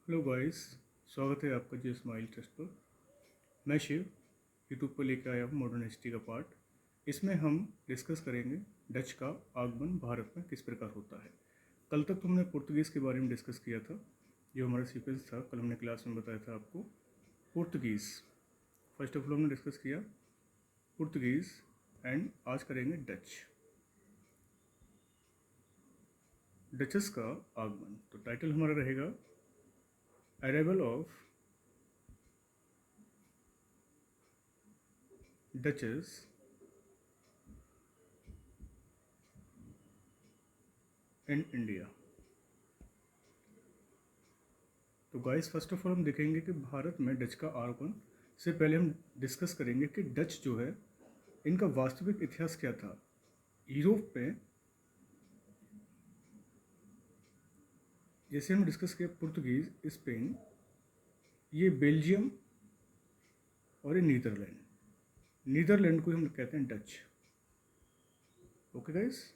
Hello guys, स्वागत है आपका जी स्माइल टेस्ट पर। मैं शिव यूट्यूब पर लेकर आया हूँ मॉडर्न हिस्ट्री का पार्ट। इसमें हम डिस्कस करेंगे डच का आगमन भारत में किस प्रकार होता है। कल तक तो हमने पुर्तगीज़ के बारे में डिस्कस किया था, जो हमारा सीक्वेंस था। कल हमने क्लास में बताया था आपको पुर्तगीज़। फर्स्ट ऑफ ऑल हमने डिस्कस किया पुर्तगीज़ एंड आज करेंगे डच। डचेस का आगमन, तो टाइटल हमारा रहेगा arrival of duchess in India. तो गाइस, फर्स्ट ऑफ ऑल हम देखेंगे कि भारत में डच का आगमन से पहले हम डिस्कस करेंगे कि डच जो है इनका वास्तविक इतिहास क्या था। यूरोप में जैसे हम डिस्कस किया पुर्तगीज, स्पेन, ये बेल्जियम और ये नीदरलैंड। नीदरलैंड को हम कहते हैं डच। ओके गाइस,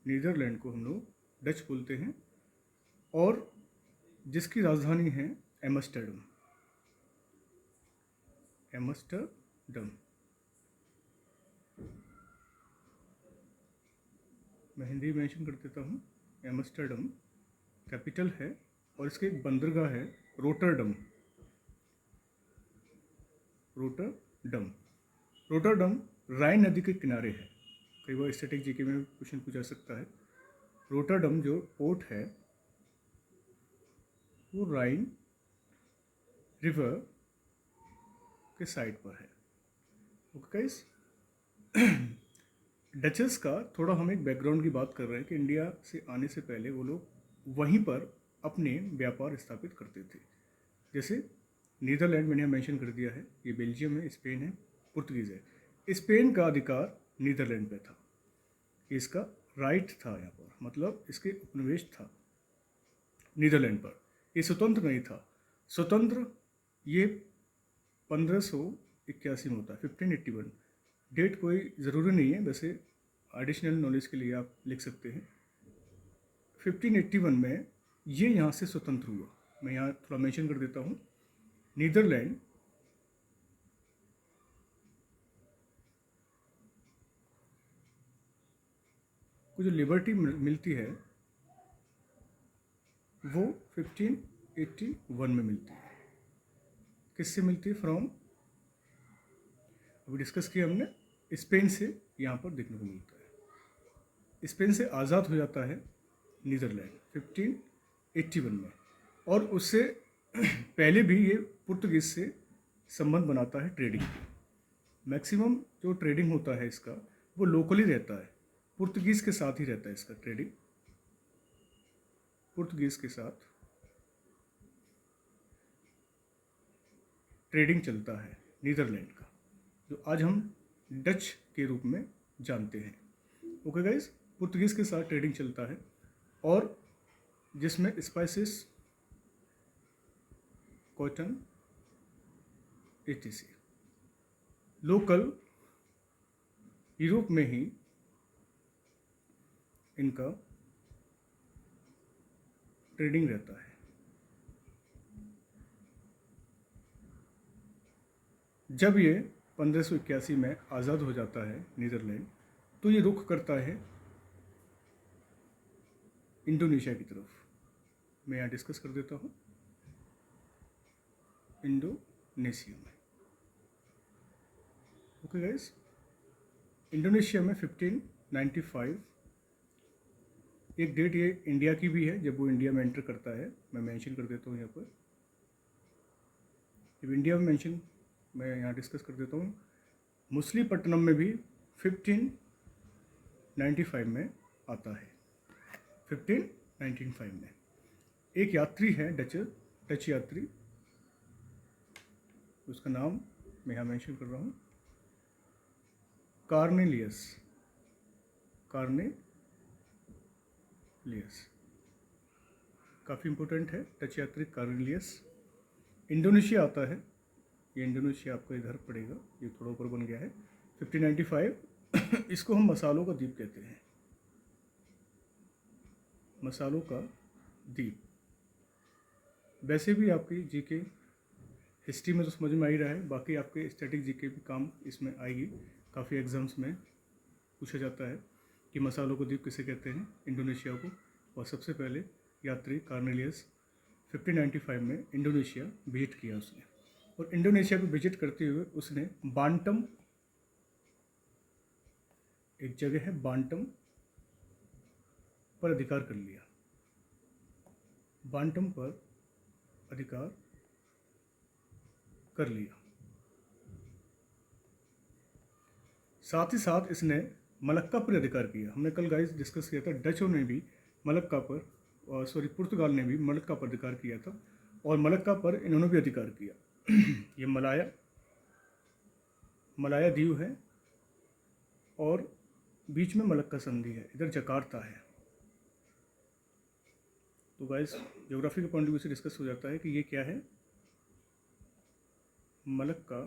नीदरलैंड को हम लोग डच बोलते हैं और जिसकी राजधानी है एम्स्टर्डम। एम्स्टर्डम, मैं हिंदी मेंशन कर देता हूँ। एम्स्टर्डम कैपिटल है और इसके एक बंदरगाह है रोटरडम। रोटरडम रोटरडम राइन नदी के किनारे है। कई बार स्टैटिक जीके में क्वेश्चन पूछा सकता है। रोटरडम जो पोर्ट है वो राइन रिवर के साइड पर है। ओके गाइस, डचेस का थोड़ा हम एक बैकग्राउंड की बात कर रहे हैं कि इंडिया से आने से पहले वो लोग वहीं पर अपने व्यापार स्थापित करते थे। जैसे नीदरलैंड मैंने मेंशन कर दिया है, ये बेल्जियम है, स्पेन है, पुर्तगीज़ है। स्पेन का अधिकार नीदरलैंड पे था, इसका राइट था यहाँ पर, मतलब इसके उपनिवेश था नीदरलैंड पर। ये स्वतंत्र नहीं था। स्वतंत्र ये 1581 में होता है, 1581। डेट कोई ज़रूरी नहीं है, वैसे एडिशनल नॉलेज के लिए आप लिख सकते हैं। 1581 में ये यहाँ से स्वतंत्र हुआ। मैं यहाँ थोड़ा मेंशन कर देता हूँ। नीदरलैंड को जो लिबर्टी मिलती है वो 1581 में मिलती है। किससे मिलती है? फ्रॉम, अभी डिस्कस किया हमने, स्पेन से यहाँ पर देखने को मिलता है। स्पेन से आज़ाद हो जाता है नीदरलैंड 1581 में, और उससे पहले भी ये पुर्तगीज से संबंध बनाता है ट्रेडिंग की। मैक्सिमम जो ट्रेडिंग होता है इसका वो लोकली रहता है, पुर्तगीज़ के साथ ही रहता है इसका ट्रेडिंग। पुर्तगीज़ के साथ ट्रेडिंग चलता है नीदरलैंड का, जो आज हम डच के रूप में जानते हैं। ओके गाइस, पुर्तगीज़ के साथ ट्रेडिंग चलता है और जिसमें spices, cotton, etc local Europe में ही इनका ट्रेडिंग रहता है। जब ये 1581 में आज़ाद हो जाता है नीदरलैंड, तो ये रुख करता है इंडोनेशिया की तरफ। मैं यहाँ डिस्कस कर देता हूँ इंडोनेशिया में। ओके गाइस, इंडोनेशिया में 1595 एक डेट ये इंडिया की भी है, जब वो इंडिया में एंटर करता है। मैं मेंशन कर देता हूँ यहाँ पर, जब इंडिया में मेंशन मैं यहाँ डिस्कस कर देता हूँ। मुसलीपट्टनम में भी 1595 में आता है। 1595 में एक यात्री है डच यात्री, उसका नाम मैं यहाँ मेंशन कर रहा हूँ, कार्नेलियस। काफ़ी इंपॉर्टेंट है डच यात्री कार्नेलियस। इंडोनेशिया आता है, ये इंडोनेशिया आपको इधर पड़ेगा, ये थोड़ा ऊपर बन गया है। 1595 इसको हम मसालों का द्वीप कहते हैं, मसालों का द्वीप। वैसे भी आपकी जीके हिस्ट्री में तो समझ में आ ही रहा है, बाकी आपके स्टैटिक जीके भी काम इसमें आएगी। काफ़ी एग्जाम्स में पूछा जाता है कि मसालों को द्वीप किसे कहते हैं, इंडोनेशिया को। और सबसे पहले यात्री कार्नेलियस 1595 में इंडोनेशिया विजिट किया उसने, और इंडोनेशिया को विजिट करते हुए उसने बांटम, एक जगह है बांटम, पर अधिकार कर लिया। बांटम पर अधिकार कर लिया। साथ ही साथ इसने मलक्का पर अधिकार किया। हमने कल गाइस डिस्कस किया था, डचों ने भी मलक्का पर, पुर्तगाल ने भी मलक्का पर अधिकार किया था, और मलक्का पर इन्होंने भी अधिकार किया। ये मलाया द्वीप है, और बीच में मलक्का संधि है, इधर जकार्ता है। तो गाइस ज्योग्राफी के पॉइंट ऑफ व्यू से डिस्कस हो जाता है कि ये क्या है, मलक्का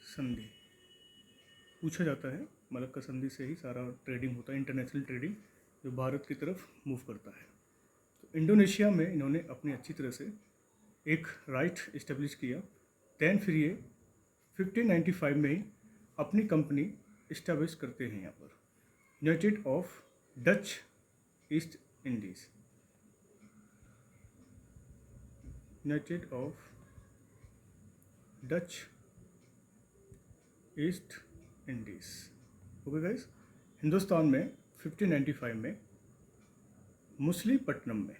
संधि पूछा जाता है। मलक्का संधि से ही सारा ट्रेडिंग होता है, इंटरनेशनल ट्रेडिंग जो भारत की तरफ मूव करता है। तो इंडोनेशिया में इन्होंने अपनी अच्छी तरह से एक राइट इस्टेब्लिश किया। दैन फिर ये 1595 में ही अपनी कंपनी इस्टेब्लिश करते हैं यहाँ पर, United of Dutch east Indies, United of Dutch east Indies. Okay guys, Hindustan में 1595 में मछलीपट्टनम में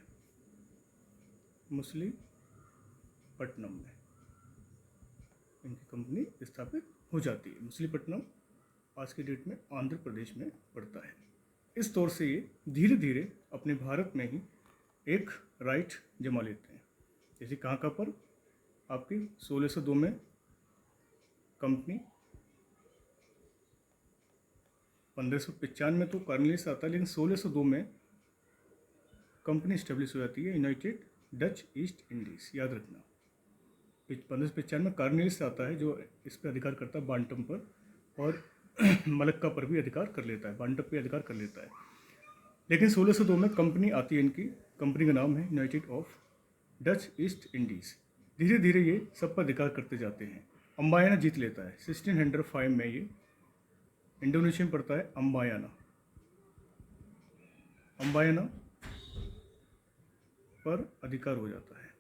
इनकी कंपनी स्थापित हो जाती है। मछलीपट्टनम आज के डेट में आंध्र प्रदेश में पड़ता है। इस तौर से ये धीरे धीरे अपने भारत में ही एक राइट जमा लेते हैं। जैसे कहाँ पर आपकी 1602 में कंपनी, 1595 में तो कार्नेलियस आता है, लेकिन 1602 में कंपनी स्टेब्लिश हो जाती है, यूनाइटेड डच ईस्ट इंडीज़। याद रखना, 1595 में कार्नेलियस आता है जो इस पर अधिकार करता है बांटम पर, और मलक्का पर भी अधिकार कर लेता है, बांटम पर अधिकार कर लेता है। लेकिन 1602 में कंपनी आती है, इनकी कंपनी का नाम है United of Dutch east Indies. धीरे धीरे ये सब पर अधिकार करते जाते हैं। अम्बायाना जीत लेता है 1605 में, ये इंडोनेशिया में पड़ता है अम्बायाना पर अधिकार हो जाता है।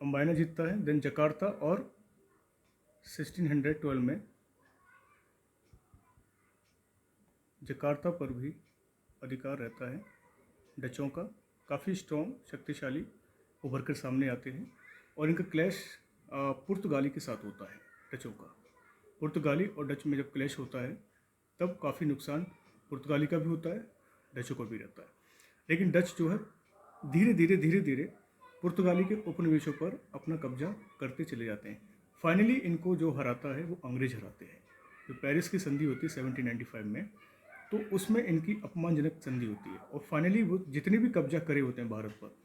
अम्बायाना जीतता है। देन जकार्ता, और 1612 में जकार्ता पर भी अधिकार रहता है डचों का। काफ़ी स्ट्रॉन्ग, शक्तिशाली उभर कर सामने आते हैं, और इनका क्लैश पुर्तगाली के साथ होता है। डचों का पुर्तगाली और डच में जब क्लैश होता है तब काफ़ी नुकसान पुर्तगाली का भी होता है, डचों को भी रहता है। लेकिन डच जो है धीरे धीरे पुर्तगाली के उपनिवेशों पर अपना कब्जा करते चले जाते हैं। फाइनली इनको जो हराता है वो अंग्रेज हराते हैं। जो पेरिस की संधि होती है 1795 में, तो उसमें इनकी अपमानजनक संधि होती है, और फाइनली वो जितने भी कब्जा करे होते हैं भारत पर,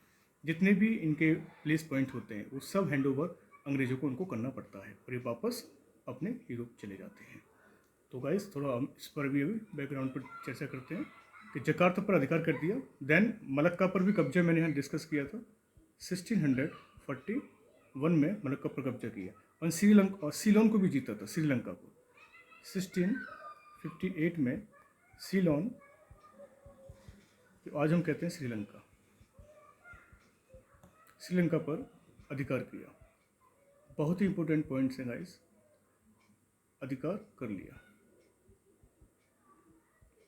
जितने भी इनके प्लेस पॉइंट होते हैं, वो सब हैंड ओवर अंग्रेजों को उनको करना पड़ता है, और ये वापस अपने यूरोप चले जाते हैं। तो गाइस थोड़ा हम इस पर भी अभी बैकग्राउंड पर चर्चा करते हैं कि जकार्ता पर अधिकार कर दिया। देन मलक्का पर भी कब्जा मैंने यहाँ डिस्कस किया था, 1641 में मलक्का पर कब्जा किया, और श्रीलंका और सीलोन को भी जीता था। श्रीलंका को 1658 में सीलोन, आज हम कहते हैं श्रीलंका पर अधिकार किया। बहुत ही इंपॉर्टेंट पॉइंट्स हैं गाइस, अधिकार कर लिया।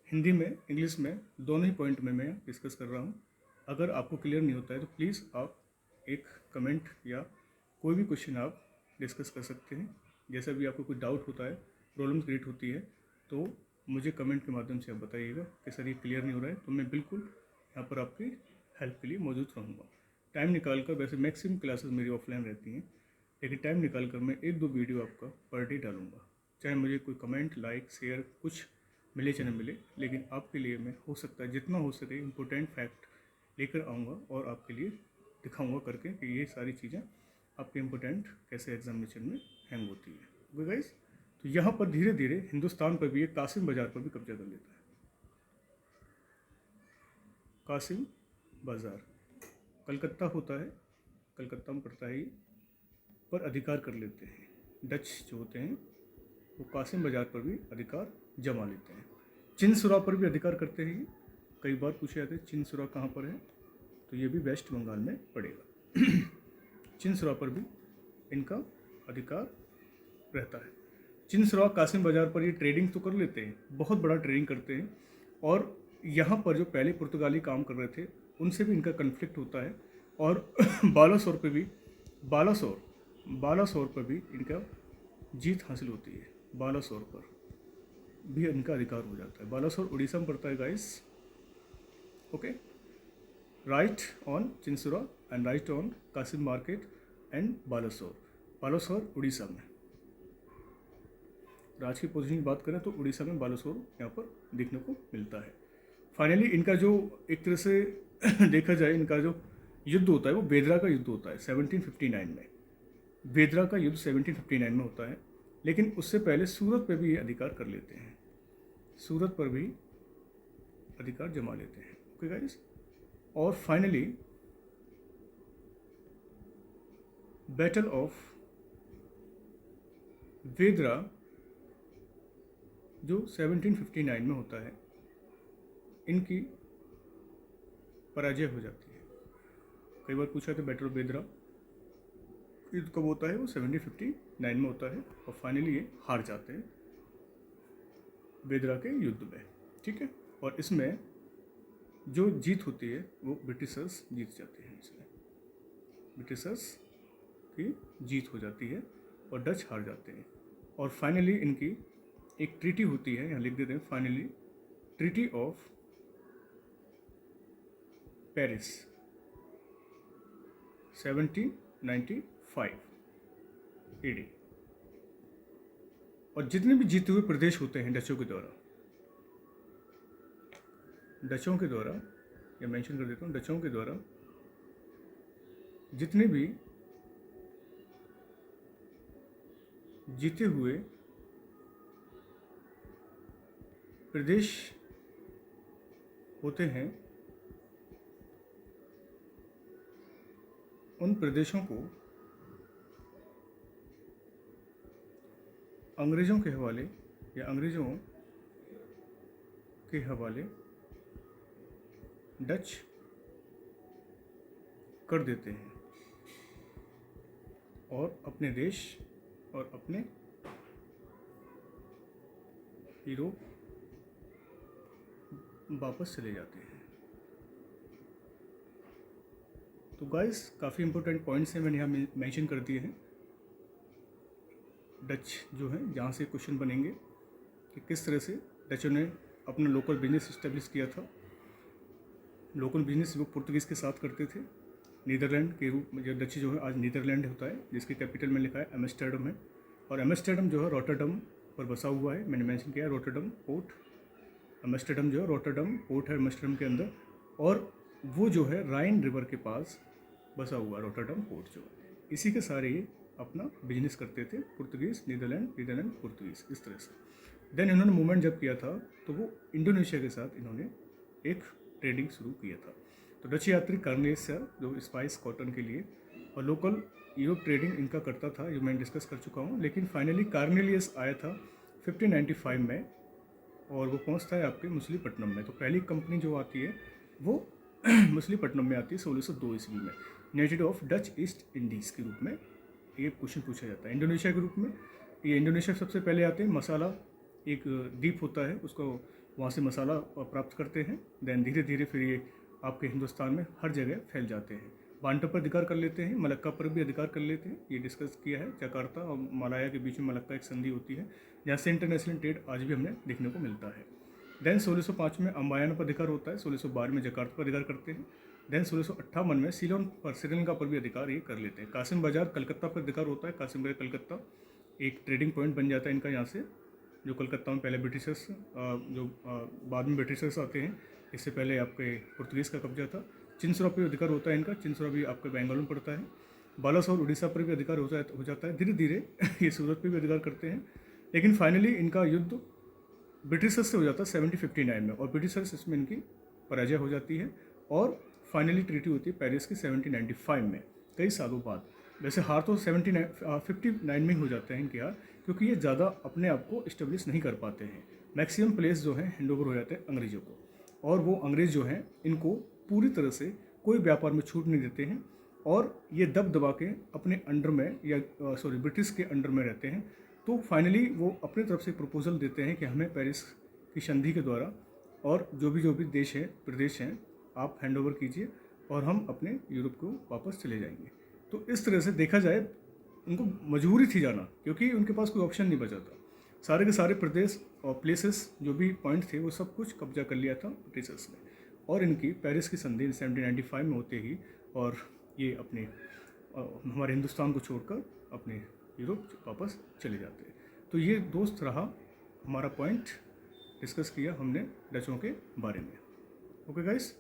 हिंदी में, इंग्लिश में, दोनों ही पॉइंट में मैं डिस्कस कर रहा हूँ। अगर आपको क्लियर नहीं होता है तो प्लीज़ आप एक कमेंट या कोई भी क्वेश्चन आप डिस्कस कर सकते हैं। जैसा भी आपको कोई डाउट होता है, प्रॉब्लम क्रिएट होती है, तो मुझे कमेंट के माध्यम से आप बताइएगा कि सर ये क्लियर नहीं हो रहा है, तो मैं बिल्कुल यहाँ पर आपकी हेल्प के लिए मौजूद रहूँगा। टाइम निकाल कर, वैसे मैक्सिमम क्लासेस मेरी ऑफलाइन रहती हैं, लेकिन टाइम निकाल कर मैं 1-2 वीडियो आपका पर डे डालूँगा। चाहे मुझे कोई कमेंट, लाइक, शेयर कुछ मिले चाहे न मिले, लेकिन आपके लिए मैं हो सकता है जितना हो सके इम्पोर्टेंट फैक्ट लेकर आऊँगा और आपके लिए दिखाऊँगा करके कि ये सारी चीज़ें आपके इम्पोर्टेंट कैसे एग्जामिनेशन में हैंग होती है। ओके गाइस, तो यहाँ पर धीरे धीरे हिंदुस्तान पर भी, एक कासिम बाज़ार पर भी कब्जा कर लेता है। कासिम बाज़ार, कलकत्ता होता है, कलकत्ता में पड़ता है ये, पर अधिकार कर लेते हैं। डच जो होते हैं वो कासिम बाज़ार पर भी अधिकार जमा लेते हैं। चिनसुरा पर भी अधिकार करते हैं। कई बार पूछे जाते हैं चिनसुरा कहाँ पर है, तो ये भी वेस्ट बंगाल में पड़ेगा। चिनसुरा पर भी इनका अधिकार रहता है। चिनसुरा कासिम बाज़ार पर ये ट्रेडिंग तो कर लेते हैं, बहुत बड़ा ट्रेडिंग करते हैं, और यहाँ पर जो पहले पुर्तगाली काम कर रहे थे उनसे भी इनका कन्फ्लिक्ट होता है, और बालासोर पे भी बालासोर पर भी इनका जीत हासिल होती है। बालासोर पर भी इनका अधिकार हो जाता है। बालासोर उड़ीसा में पड़ता है guys. Okay, right on Chinsurah and right on Kasim market and Balasore Orissa में। राज्य की पोजीशन की बात करें तो उड़ीसा में बालासोर यहाँ पर देखने को मिलता है। फाइनली इनका जो एक तरह से देखा जाए इनका जो युद्ध होता है वो बेदरा का युद्ध होता है 1759 में। बेदरा का युद्ध 1759 में होता है, लेकिन उससे पहले सूरत पे भी ये अधिकार कर लेते हैं, सूरत पर भी अधिकार जमा लेते हैं। ओके गाइस, और फाइनली बैटल ऑफ बेदरा जो 1759 में होता है, इनकी पराजय हो जाती है। कई बार पूछा था बैटल ऑफ बेदरा युद्ध कब होता है, वो 1759 में होता है, और फाइनली ये हार जाते हैं बेदरा के युद्ध में। ठीक है, और इसमें जो जीत होती है वो ब्रिटिशर्स जीत जाते हैं। इसमें ब्रिटिशर्स की जीत हो जाती है और डच हार जाते हैं। और फाइनली इनकी एक ट्रीटी होती है, यहाँ लिख देते हैं finally, treaty of Paris 1795 AD। और जितने भी जीते हुए प्रदेश होते हैं डचों के द्वारा या मेंशन कर देता हूँ, डचों के द्वारा जितने भी जीते हुए प्रदेश होते हैं, उन प्रदेशों को अंग्रेज़ों के हवाले या अंग्रेज़ों के हवाले डच कर देते हैं और अपने देश और अपने यूरोप वापस चले जाते हैं। तो गाइस काफ़ी इंपॉर्टेंट पॉइंट्स हैं, मैंने यहाँ मेंशन कर दिए हैं। डच जो है जहाँ से क्वेश्चन बनेंगे कि किस तरह से डचों ने अपना लोकल बिजनेस इस्टेब्लिश किया था। लोकल बिजनेस वो पुर्तगीज़ के साथ करते थे। नीदरलैंड के रूप में जो डच जो है आज नीदरलैंड होता है, जिसके कैपिटल में लिखा है एम्स्टर्डम है, और एम्स्टर्डम जो है रॉटरडम पर बसा हुआ है। मैंने मेंशन किया रॉटरडम पोर्ट, एम्स्टर्डम जो है रॉटरडम पोर्ट है एम्स्टर्डम के अंदर, और वो जो है राइन रिवर के पास बसा हुआ रॉटरडम पोर्ट जो है। इसी के सारे ये अपना बिजनेस करते थे, पुर्तगीज़ नीदरलैंड पुर्तगीज़, इस तरह से। देन इन्होंने मूवमेंट जब किया था तो वो इंडोनेशिया के साथ इन्होंने एक ट्रेडिंग शुरू किया था। तो डच यात्री कार्नेलियस जो स्पाइस कॉटन के लिए और लोकल यूरोप ट्रेडिंग इनका करता था, जो मैं डिस्कस कर चुका हूँ। लेकिन फाइनली कार्नेलियस आया था 1595 में, और वो पहुँचता है आपके मछलीपट्टनम में। तो पहली कंपनी जो आती है वो मछलीपट्टनम में आती है 1602 ईस्वी में, United of Dutch east Indies के रूप में ये क्वेश्चन पूछा जाता है। इंडोनेशिया के रूप में ये इंडोनेशिया सबसे पहले आते हैं। मसाला एक द्वीप होता है, उसको वहाँ से मसाला प्राप्त करते हैं। देन धीरे धीरे फिर ये आपके हिंदुस्तान में हर जगह फैल जाते हैं। बांटा पर अधिकार कर लेते हैं, मलक्का पर भी अधिकार कर लेते हैं, ये डिस्कस किया है। जकार्ता और मलाया के बीच में मलक्का एक संधि होती है, जहाँ से इंटरनेशनल ट्रेड आज भी हमें देखने को मिलता है। देन 1605 में अम्बायाना पर अधिकार होता है, 1612 में जकार्ता पर अधिकार करते हैं। देन 1658 में सीलोन पर, श्रीलंका पर भी अधिकार ये कर लेते हैं। कासिम बाजार कलकत्ता पर अधिकार होता है, कासिम बाजार कलकत्ता एक ट्रेडिंग पॉइंट बन जाता है इनका यहाँ से, जो कलकत्ता में पहले ब्रिटिशर्स बाद में ब्रिटिशर्स आते हैं, इससे पहले आपके पुर्तगीज़ का कब्जा था। चिनसुरा पर अधिकार होता है इनका, चिनसुरा भी आपके बंगाल में पड़ता है। बालासोर उड़ीसा पर भी अधिकार हो जाता है। धीरे धीरे ये सूरत पर भी अधिकार करते हैं, लेकिन फाइनली इनका युद्ध ब्रिटिशर्स से हो जाता है 1759 में, और ब्रिटिशर्स इसमें इनकी पराजय हो जाती है और फाइनली ट्रीटी होती है पेरिस की 1795 में, कई सालों बाद। वैसे हार तो 59 में ही हो जाते हैं इनके हार, क्योंकि ये ज़्यादा अपने आप को इस्टेब्लिश नहीं कर पाते हैं। मैक्सिमम प्लेस जो है हैंड ओवर हो जाते हैं अंग्रेज़ों को, और वो अंग्रेज़ जो हैं इनको पूरी तरह से कोई व्यापार में छूट नहीं देते हैं, और ये दब दबा के अपने अंडर में या ब्रिटिश के अंडर में रहते हैं। तो फाइनली वो अपने तरफ से प्रपोजल देते हैं कि हमें पेरिस की संधि के द्वारा और जो भी देश है प्रदेश हैं आप हैंड ओवर कीजिए और हम अपने यूरोप को वापस चले जाएंगे। तो इस तरह से देखा जाए उनको मजबूरी थी जाना, क्योंकि उनके पास कोई ऑप्शन नहीं बचा था। सारे के सारे प्रदेश और प्लेसेस जो भी पॉइंट थे वो सब कुछ कब्जा कर लिया था ब्रिटिशर्स ने, और इनकी पेरिस की संधि 1795 में होते ही और ये अपने हमारे हिंदुस्तान को छोड़कर अपने यूरोप वापस चले जाते। तो ये दोस्त रहा हमारा पॉइंट, डिस्कस किया हमने डचों के बारे में। Okay guys.